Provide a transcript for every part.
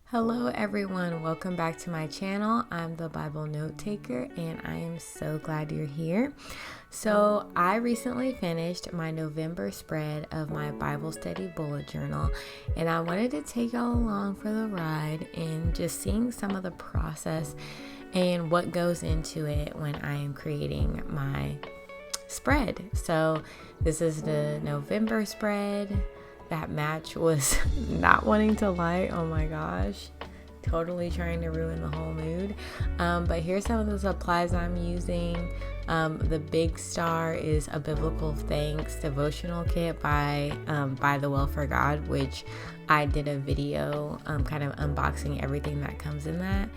Hello everyone, welcome back to my channel. I'm the Bible note taker and I am so glad you're here. So I recently finished my November spread of my Bible study bullet journal and I wanted to take y'all along for the ride and just seeing some of the process and what goes into it when I am creating my spread. So this is the November spread. That match was not wanting to light. Oh my gosh. Totally trying to ruin the whole mood. But here's some of the supplies I'm using. The big star is a Biblical Thanks devotional kit by the Well for God, which I did a video kind of unboxing everything that comes in that.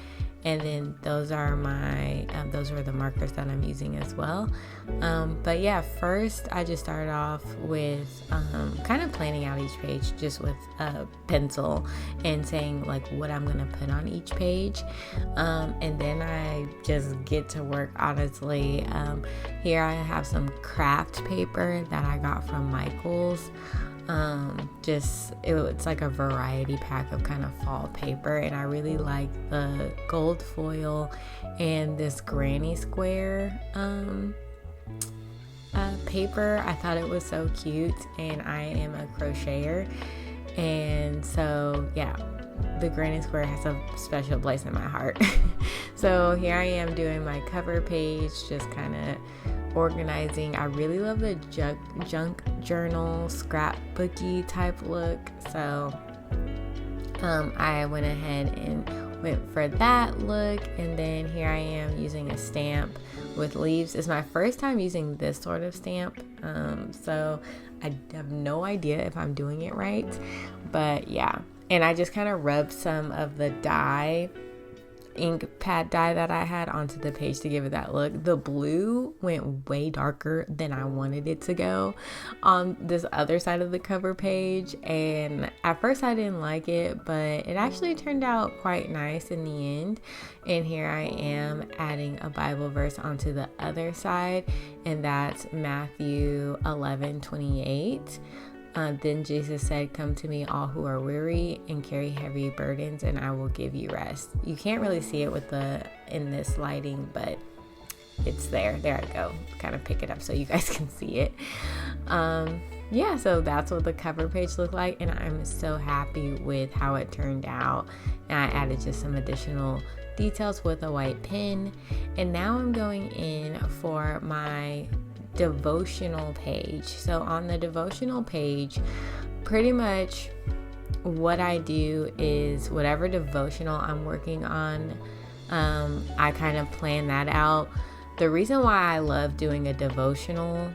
And then those are the markers that I'm using as well. But yeah, first I just started off with kind of planning out each page just with a pencil and saying like what I'm gonna put on each page. And then I just get to work, honestly. Here I have some craft paper that I got from Michael's. It's like a variety pack of kind of fall paper, and I really like the gold foil and this granny square paper. I thought it was so cute, and I am a crocheter, and so yeah, the granny square has a special place in my heart. So here I am doing my cover page, just kind of organizing. I really love the junk journal scrapbooky type look, so I went ahead and went for that look. And then here I am using a stamp with leaves. It's my first time using this sort of stamp, so I have no idea if I'm doing it right, but yeah. And I just kind of rubbed some of the ink pad dye that I had onto the page to give it that look. The blue went way darker than I wanted it to go on this other side of the cover page, and at first I didn't like it, but it actually turned out quite nice in the end. And here I am adding a Bible verse onto the other side, and that's Matthew 11:28. Then Jesus said, "Come to me, all who are weary and carry heavy burdens, and I will give you rest." You can't really see it in this lighting, but it's there. There I go. Kind of pick it up so you guys can see it. Yeah, so that's what the cover page looked like, and I'm so happy with how it turned out. And I added just some additional details with a white pen, and now I'm going in for my devotional page. So on the devotional page, pretty much what I do is whatever devotional I'm working on, I kind of plan that out. The reason why I love doing a devotional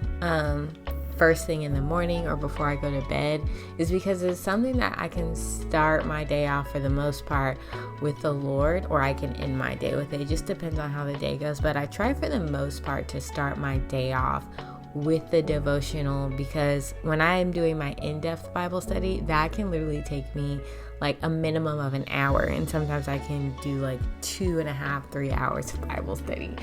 first thing in the morning or before I go to bed is because it's something that I can start my day off for the most part with the Lord, or I can end my day with it. It just depends on how the day goes, but I try for the most part to start my day off with the devotional, because when I am doing my in-depth Bible study, that can literally take me like a minimum of an hour, and sometimes I can do like 2.5-3 hours of Bible study.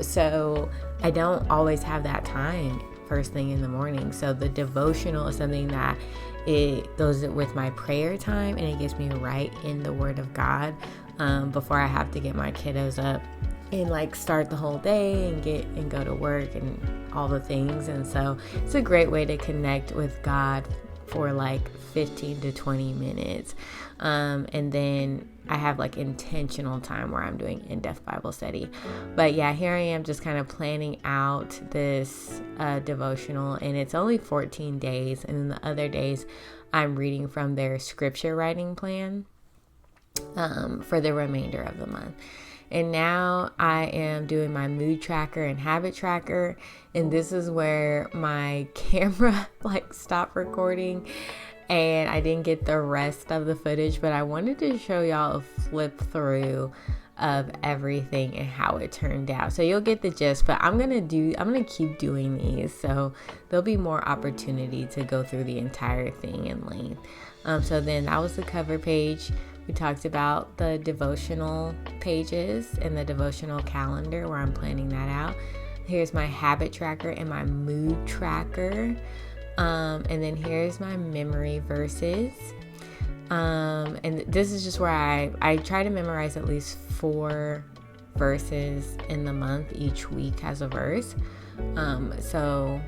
So I don't always have that time first thing in the morning. So the devotional is something that it goes with my prayer time, and it gets me right in the Word of God before I have to get my kiddos up and like start the whole day and go to work and all the things. And so it's a great way to connect with God for like 15 to 20 minutes. And then I have like intentional time where I'm doing in-depth Bible study. But yeah, here I am just kind of planning out this devotional, and it's only 14 days. And then the other days I'm reading from their scripture writing plan for the remainder of the month. And now I am doing my mood tracker and habit tracker. And this is where my camera like stopped recording and I didn't get the rest of the footage, but I wanted to show y'all a flip through of everything and how it turned out. So you'll get the gist, but I'm gonna keep doing these, so there'll be more opportunity to go through the entire thing in length. So then that was the cover page. We talked about the devotional pages and the devotional calendar where I'm planning that out. Here's my habit tracker and my mood tracker. And then here's my memory verses. And this is just where I try to memorize at least 4 verses in the month. Each week has a verse. So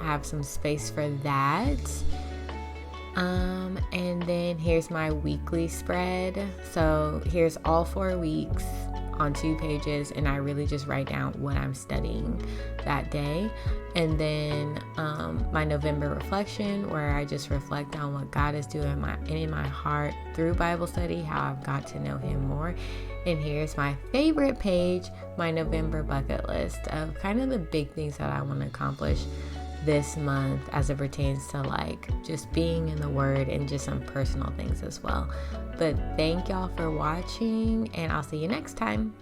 I have some space for that. And then here's my weekly spread. So here's all 4 weeks on 2 pages, and I really just write down what I'm studying that day. And then my November reflection, where I just reflect on what God is doing in my heart through Bible study, how I've got to know Him more. And here's my favorite page, my November bucket list of kind of the big things that I want to accomplish this month as it pertains to like just being in the Word and just some personal things as well. But thank y'all for watching, and I'll see you next time.